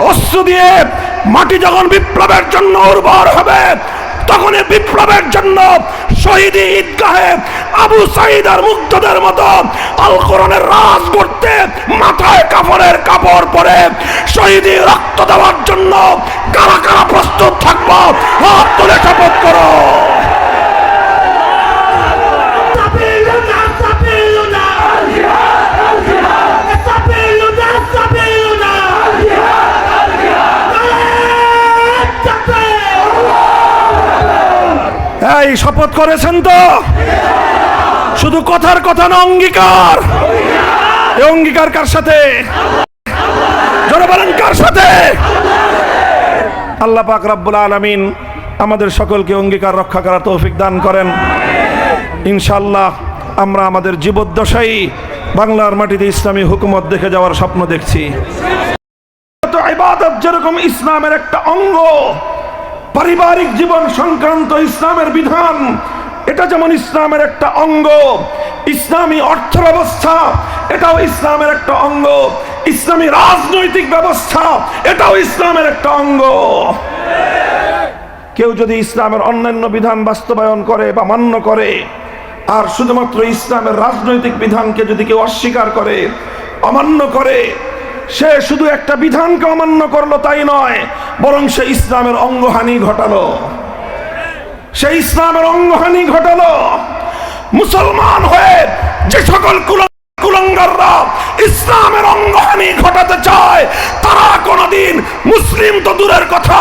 অস্ত্র দিয়ে মাটি যখন বিপ্লবের জন্য উর্বর হবে, তখন বিপ্লবের জন্য শহীদ ঈদগাহে আবু সাঈদ আর মুগ্ধদের মতো আল কোরআনের রাজ করতে মাথায় কাফনের কাপড় পরে শহীদ রক্ত দেওয়ার জন্য কারা কারা প্রস্তুত থাকবো? হাত তুলে শপথ করো। এই শপথ করেছেন তো? শুধু কথার কথা না, অঙ্গীকার। এই অঙ্গীকার কার সাথে? জোরে বলেন, কার সাথে? আল্লাহ পাক রব্বুল আলামিন আমাদের সকলকে অঙ্গীকার রক্ষা করার তৌফিক দান করেন। ইনশাআল্লাহ আমরা আমাদের জীবদ্দশায় বাংলার মাটিতে ইসলামী হুকুমত দেখে যাওয়ার স্বপ্ন দেখছি। তো ইবাদত যেরকম ইসলামের একটা অঙ্গ, পারিবারিক জীবন সংক্রান্ত ইসলামের বিধান এটা যেমন ইসলামের একটা অঙ্গ, ইসলামী অর্থ ব্যবস্থা এটাও ইসলামের একটা অঙ্গ, ইসলামী রাজনৈতিক ব্যবস্থা এটাও ইসলামের একটা অঙ্গ। কেউ যদি ইসলামের অন্যান্য বিধান বাস্তবায়ন করে বা মান্য করে, আর শুধুমাত্র ইসলামের রাজনৈতিক বিধানকে যদি কেউ অস্বীকার করে, অমান্য করে, সে শুধু একটা বিধানকে অমান্য করলো তাই নয়, বরং সে ইসলামের অঙ্গহানি ঘটালো। সে ইসলামের অঙ্গহানি ঘটালো। মুসলমান হয়ে যে সকল কুলাঙ্গাররা ইসলামের অঙ্গহানি ঘটাতে চায়, তারা কোনদিন মুসলিম তো দূরের কথা,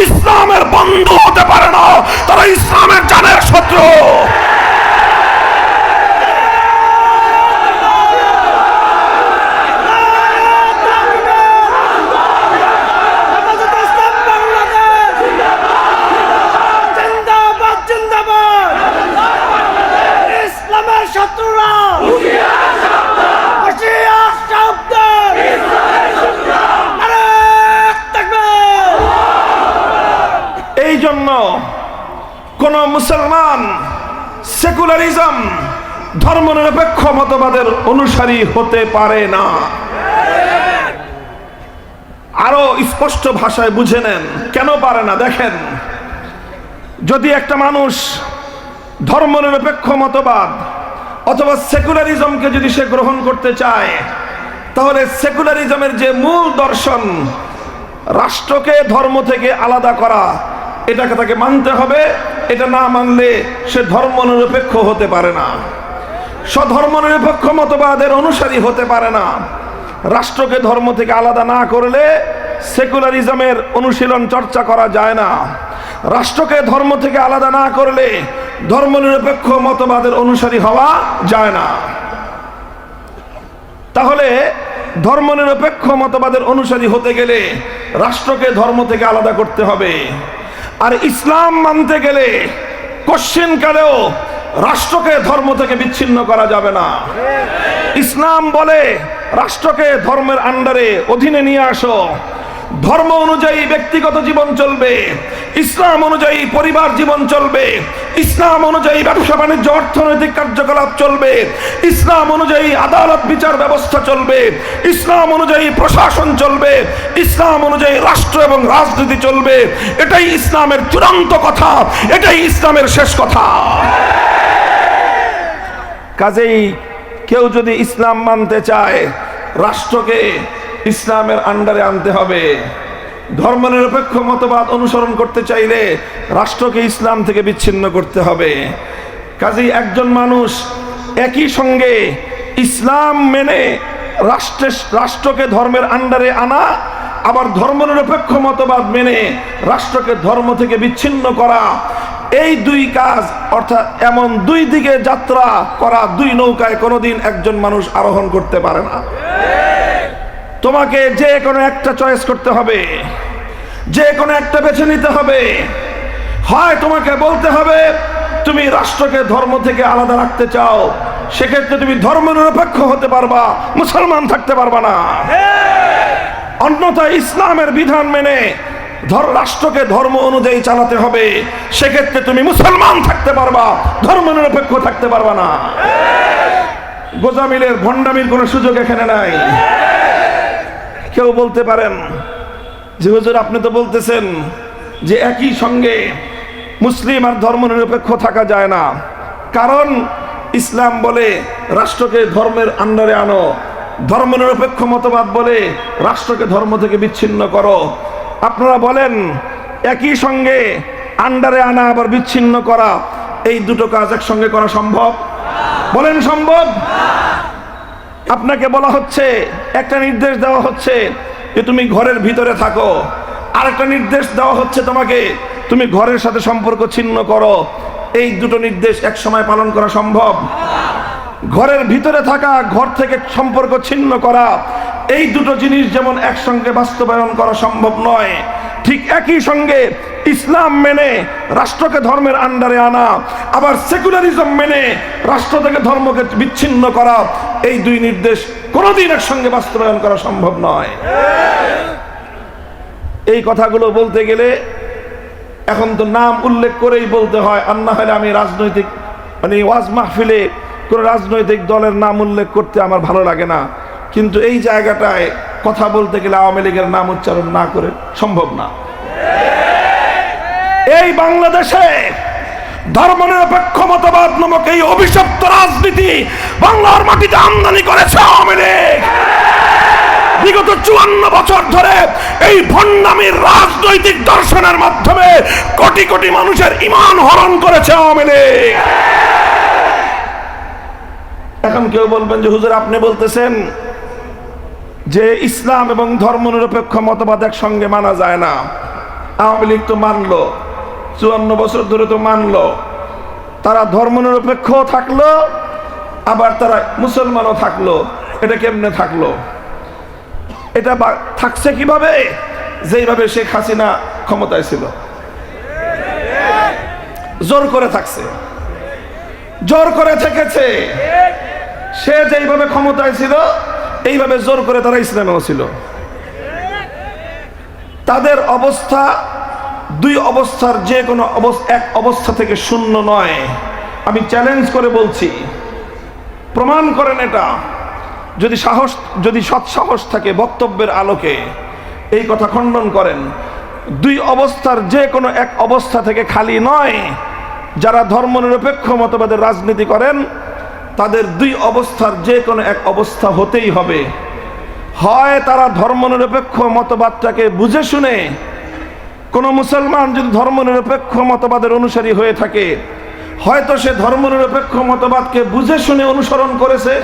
ইসলামের বন্ধু হতে পারে না। তারা ইসলামের জানের শত্রু। এই জন্য কোন মুসলমান সেকুলারিজম, ধর্মনিরপেক্ষ মতবাদের অনুসারী হতে পারে না। আরো স্পষ্ট ভাষায় বুঝে নেন কেন পারে না। দেখেন, যদি একটা মানুষ ধর্মনিরপেক্ষ মতবাদ অথবা সেকুলারিজমকে যদি সে গ্রহণ করতে চায়, তাহলে সেকুলারিজমের যে মূল দর্শন, রাষ্ট্রকে ধর্ম থেকে আলাদা করা, এটাকে তাকে মানতে হবে। এটা না মানলে সে ধর্মনিরপেক্ষ হতে পারে না, স্বধর্মনিরপেক্ষ মতবাদের অনুসারী হতে পারে না। রাষ্ট্রকে ধর্ম থেকে আলাদা না করলে সেকুলারিজমের অনুশীলন চর্চা করা যায় না। রাষ্ট্রকে ধর্ম থেকে আলাদা না করলে ধর্মনিরপেক্ষ মতবাদের অনুসারী হওয়া যায় না। তাহলে ধর্মনিরপেক্ষ মতবাদের অনুসারী হতে গেলে রাষ্ট্রকে ধর্ম থেকে আলাদা করতে হবে। আর ইসলাম মানতে গেলে কশ্চিনকালেও রাষ্ট্রকে ধর্ম থেকে বিচ্ছিন্ন করা যাবে না। ইসলাম বলে রাষ্ট্রকে ধর্মের আন্ডারে, অধীনে নিয়ে আসো। ধর্ম অনুযায়ী ব্যক্তিগত জীবন চলবে, ইসলাম অনুযায়ী পরিবার জীবন চলবে, ইসলাম অনুযায়ী ব্যবসা বাণিজ্য অর্থনৈতিক কার্যকলাপ চলবে, ইসলাম অনুযায়ী আদালত বিচার ব্যবস্থা চলবে, ইসলাম অনুযায়ী প্রশাসন চলবে, ইসলাম অনুযায়ী রাষ্ট্র এবং রাজনীতি চলবে। এটাই ইসলামের চূড়ান্ত কথা, এটাই ইসলামের শেষ কথা। কাজেই কেউ যদি ইসলাম মানতে চায়, রাষ্ট্রকে ইসলামের আন্ডারে আনতে হবে। ধর্মনিরপেক্ষ মতবাদ অনুসরণ করতে চাইলে রাষ্ট্রকে ইসলাম থেকে বিচ্ছিন্ন করতে হবে। কাজেই একজন মানুষ একই সঙ্গে ইসলাম মেনে রাষ্ট্রকে ধর্মের আন্ডারে আনা, আবার ধর্মনিরপেক্ষ মতবাদ মেনে রাষ্ট্রকে ধর্ম থেকে বিচ্ছিন্ন করা, এই দুই কাজ, অর্থাৎ এমন দুই দিকে যাত্রা করা দুই নৌকায় কোনোদিন একজন মানুষ আরোহণ করতে পারে না। তোমাকে যে কোনো একটা চয়েস করতে হবে, যে কোনো একটা বেছে নিতে হবে। হয় তোমাকে বলতে হবে তুমি রাষ্ট্রকে ধর্ম থেকে আলাদা রাখতে চাও, সেক্ষেত্রে তুমি ধর্মনিরপেক্ষ হতে পারবা, মুসলমান থাকতে পারবা না। অন্যথায় ইসলামের বিধান মেনে রাষ্ট্রকে ধর্ম অনুযায়ী চালাতে হবে, সেক্ষেত্রে তুমি মুসলমান থাকতে পারবা, ধর্মনিরপেক্ষ থাকতে পারবা না। গোজামিলের ভণ্ডামির কোনো সুযোগ এখানে নাই। কেউ বলতে পারেন যে হুজুর আপনি তো বলতেছেন যে একই সঙ্গে মুসলিম আর ধর্মনিরপেক্ষ থাকা যায় না, কারণ ইসলাম বলে রাষ্ট্রকে ধর্মের আন্ডারে আনো, ধর্মনিরপেক্ষ মতবাদ বলে রাষ্ট্রকে ধর্ম থেকে বিচ্ছিন্ন করো। আপনারা বলেন একই সঙ্গে আন্ডারে আনা আবার বিচ্ছিন্ন করা, এই দুটো কাজ একসঙ্গে করা সম্ভব? বলেন সম্ভব? আপনাকে বলা হচ্ছে, একটা নির্দেশ দেওয়া হচ্ছে যে তুমি ঘরের ভিতরে থাকো, আর একটা নির্দেশ দেওয়া হচ্ছে তোমাকে তুমি ঘরের সাথে সম্পর্ক ছিন্ন করো। এই দুটো নির্দেশ এক সময় পালন করা সম্ভব? ঘরের ভিতরে থাকা, ঘর থেকে সম্পর্ক ছিন্ন করা, এই দুটো জিনিস যেমন একসঙ্গে বাস্তবায়ন করা সম্ভব নয়, ঠিক একই সঙ্গে ইসলাম মেনে রাষ্ট্রকে ধর্মের আন্ডারে আনা, আবার সেকুলারিজম মেনে রাষ্ট্র থেকে ধর্মকে বিচ্ছিন্ন করা, এই দুই নির্দেশ কোনোদিন একসঙ্গে বাস্তবায়ন করা সম্ভব নয়। এই কথাগুলো বলতে গেলে এখন তো নাম উল্লেখ করেই বলতে হয়, আর না হলে আমি রাজনৈতিক ওয়াজ মাহফিলে কোন রাজনৈতিক দলের নাম উল্লেখ করতে আমার ভালো লাগে না, কিন্তু এই জায়গাটায় কথা বলতে গেলে আওয়ামী লীগের নাম উচ্চারণ না করে সম্ভব না। এই বাংলাদেশে ধর্মনিরপেক্ষ মতবাদ নামক এই অভিশপ্ত রাজনীতি বাংলার মাটিতে আমদানি করেছে আওয়ামী লীগ। বিগত 54 বছর ধরে এই ভণ্ডামির রাজনৈতিক দর্শনের মাধ্যমে কোটি কোটি মানুষের ঈমান হরণ করেছে আওয়ামী লীগ। এখন কেউ বলবেন যে হুজুর আপনি বলতেছেন যে ইসলাম এবং ধর্মনিরপেক্ষ মতবাদ একসঙ্গে মানা যায় না। আওয়ামী লীগ তো মানলো, 54 বছর ধরে তো মানলো, তারা ধর্মনিরপেক্ষ থাকলো আবার তারা মুসলমানও থাকলো। এটা কেমনে থাকলো? এটা থাকছে কিভাবে? যেইভাবে শেখ হাসিনা ক্ষমতায় ছিল, জোর করে থাকছে, জোর করে থেকেছে। সে যেইভাবে ক্ষমতায় ছিল এইভাবে জোর করে তারা ইসলামেও ছিল। তাদের অবস্থা দুই অবস্থার যে কোনো এক অবস্থা থেকে শূন্য নয়। আমি চ্যালেঞ্জ করে বলছি, প্রমাণ করেন এটা। যদি সৎ সাহস থাকে বক্তব্যের আলোকে এই কথা খণ্ডন করেন। দুই অবস্থার যে কোনো এক অবস্থা থেকে খালি নয়। যারা ধর্মনিরপেক্ষ মতবাদের রাজনীতি করেন তাদের দুই অবস্থার যে কোনো এক অবস্থা হতেই হবে। হয় তারা ধর্মনিরপেক্ষ মতবাদটাকে বুঝে শুনে, কোনো মুসলমান যদি ধর্মনিরপেক্ষ মতবাদের অনুসারী হয়ে থাকে, হয়তো সে ধর্মনিরপেক্ষ মতবাদকে বুঝে শুনে অনুসরণ করেছে।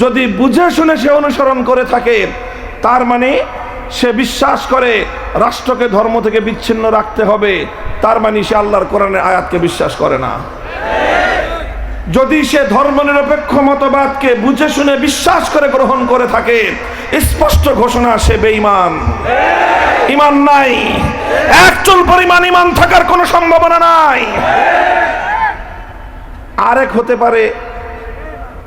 যদি বুঝে শুনে সে অনুসরণ করে থাকে, তার মানে সে বিশ্বাস করে রাষ্ট্রকে ধর্ম থেকে বিচ্ছিন্ন রাখতে হবে, তার মানে সে আল্লাহর কোরআনের আয়াতকে বিশ্বাস করে না। যদি সে ধর্মনিরপেক্ষ মতবাদকে বুঝে শুনে বিশ্বাস করে গ্রহণ করে থাকে, স্পষ্ট ঘোষণা সে বেঈমান, ঈমান নাই, এক চুল পরিমাণ ঈমান থাকার কোনো সম্ভাবনা নাই। আরেক হতে পারে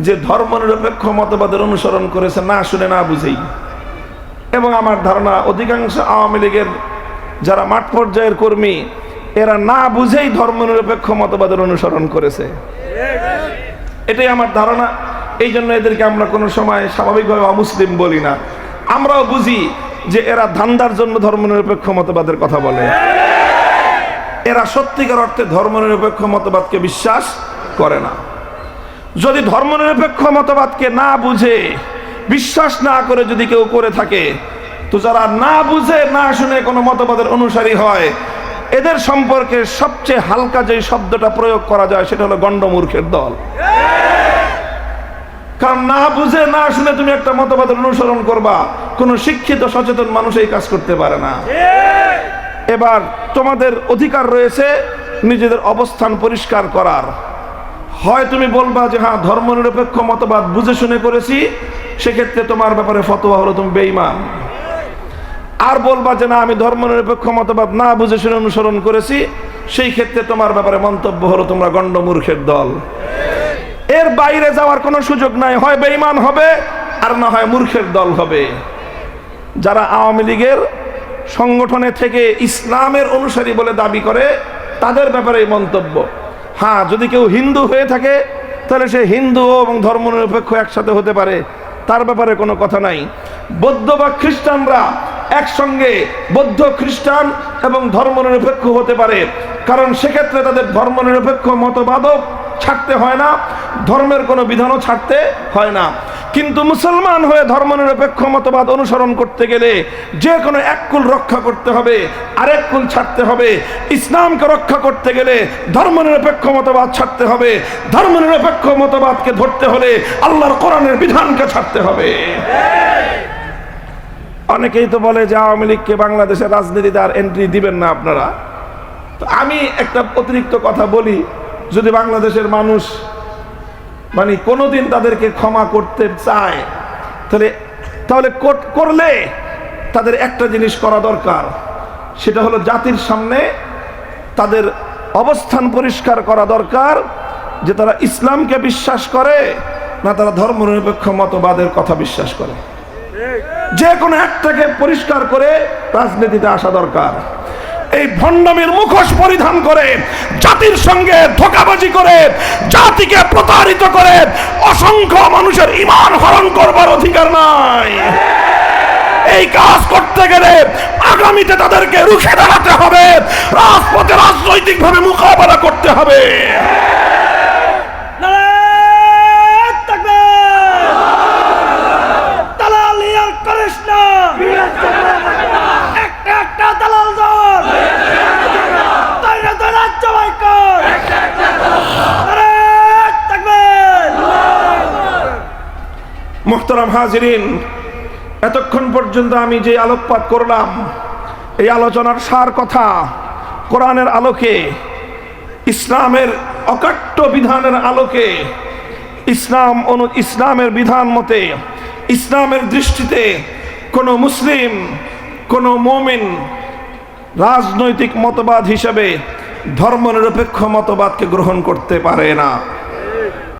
যে ধর্মনিরপেক্ষ মতবাদের অনুসরণ করেছে না শুনে না বুঝেই, এবং আমার ধারণা অধিকাংশ আওয়ামী লীগের যারা মাঠ পর্যায়ের কর্মী এরা না বুঝেই ধর্মনিরপেক্ষ মতবাদের অনুসরণ করেছে, এটাই আমার ধারণা। এই জন্য এদেরকে আমরা কোনো সময় স্বাভাবিকভাবে অমুসলিম বলি না। আমরাও বুঝি যে এরা ধান্দার জন্য ধর্মনিরপেক্ষ মতবাদের কথা বলে। এরা সত্যিকার অর্থে ধর্মনিরপেক্ষ মতবাদকে বিশ্বাস করে না। যদি ধর্মনিরপেক্ষ মতবাদকে না বুঝে বিশ্বাস না করে যদি কেউ করে থাকে, তো যারা না বুঝে না শুনে কোনো মতবাদের অনুসারী হয়, এদের সম্পর্কে সবচেয়ে হালকা যে শব্দটা প্রয়োগ করা যায় সেটা হলো গণ্ডমূর্খের দল। কারণ না বুঝে না শুনে তুমি একটা মতবাদের অনুসরণ করবা, কোন শিক্ষিত সচেতন মানুষ এই কাজ করতে পারে না। এবার তোমাদের অধিকার রয়েছে নিজেদের অবস্থান পরিষ্কার করার। হয় তুমি বলবা যে হ্যাঁ ধর্মনিরপেক্ষ মতবাদ বুঝে শুনে করেছি, সেক্ষেত্রে তোমার ব্যাপারে ফতোয়া হলো তুমি বেঈমান। আর বলবা যে না আমি ধর্মনিরপেক্ষ মতবাদ না বুঝে শুনে অনুসরণ করেছি, সেই ক্ষেত্রে তোমার ব্যাপারে মন্তব্য হলো তোমরা গণ্ডমূর্খের দল। এর বাইরে যাওয়ার কোনো সুযোগ নাই, হয় বেঈমান হবে আর না হয় মূর্খের দল হবে। যারা আওয়ামী লীগের সংগঠনে থেকে ইসলামের অনুসারী বলে দাবি করে তাদের ব্যাপারে এই মন্তব্য। হ্যাঁ, যদি কেউ হিন্দু হয়ে থাকে তাহলে সে হিন্দু এবং ধর্মনিরপেক্ষ একসাথে হতে পারে, তার ব্যাপারে কোনো কথা নাই। বৌদ্ধ বা খ্রিস্টানরা একসঙ্গে বৌদ্ধ, খ্রিস্টান এবং ধর্মনিরপেক্ষ হতে পারে, কারণ সেক্ষেত্রে তাদের ধর্মনিরপেক্ষ মতবাদও ছাড়তে হয় না, ধর্মের কোনো বিধানও ছাড়তে হয় না। কিন্তু মুসলমান হয়ে ধর্মনিরপেক্ষ মতবাদ অনুসরণ করতে গেলে যে কোনো এক কুল রক্ষা করতে হবে, আরেক কুল ছাড়তে হবে। ইসলামকে রক্ষা করতে গেলে ধর্মনিরপেক্ষ মতবাদ ছাড়তে হবে, ধর্মনিরপেক্ষ মতবাদকে ধরতে হলে আল্লাহর কোরআনের বিধানকে ছাড়তে হবে। অনেকেই তো বলে যে আওয়ামী লীগকে বাংলাদেশের রাজনীতিতে আর এন্ট্রি দিবেন না আপনারা। তো আমি একটা অতিরিক্ত কথা বলি, যদি বাংলাদেশের মানুষ মানে কোনোদিন তাদেরকে ক্ষমা করতে চায়, তাহলে করলে তাদের একটা জিনিস করা দরকার, সেটা হলো জাতির সামনে তাদের অবস্থান পরিষ্কার করা দরকার যে তারা ইসলামকে বিশ্বাস করে না তারা ধর্মনিরপেক্ষ মতবাদের কথা বিশ্বাস করে। যে কোনো একটাকে পরিষ্কার করে রাজনীতিতে আসা দরকার। এই ভণ্ডামির মুখোশ পরিধান করে জাতির সঙ্গে ধোঁকাবাজি করে জাতিকে প্রতারিত করে অসংখ্য মানুষের ঈমান হরণ করবার অধিকার নাই। এই কাজ করতে গেলে আগামীতে তাদেরকে রুখে দাঁড়াতে হবে, রাজপথে রাজনৈতিকভাবে মোকাবেলা করতে হবে। মুহতারাম হাজিরিন, এতক্ষণ পর্যন্ত আমি যে আলোকপাত করলাম, এই আলোচনার সার কথা কোরআনের আলোকে, ইসলামের অকাট্য বিধানের আলোকে, ইসলামের বিধান মতে, ইসলামের দৃষ্টিতে কোনো মুসলিম, কোনো মুমিন রাজনৈতিক মতবাদ হিসেবে ধর্মনিরপেক্ষ মতবাদকে গ্রহণ করতে পারে না।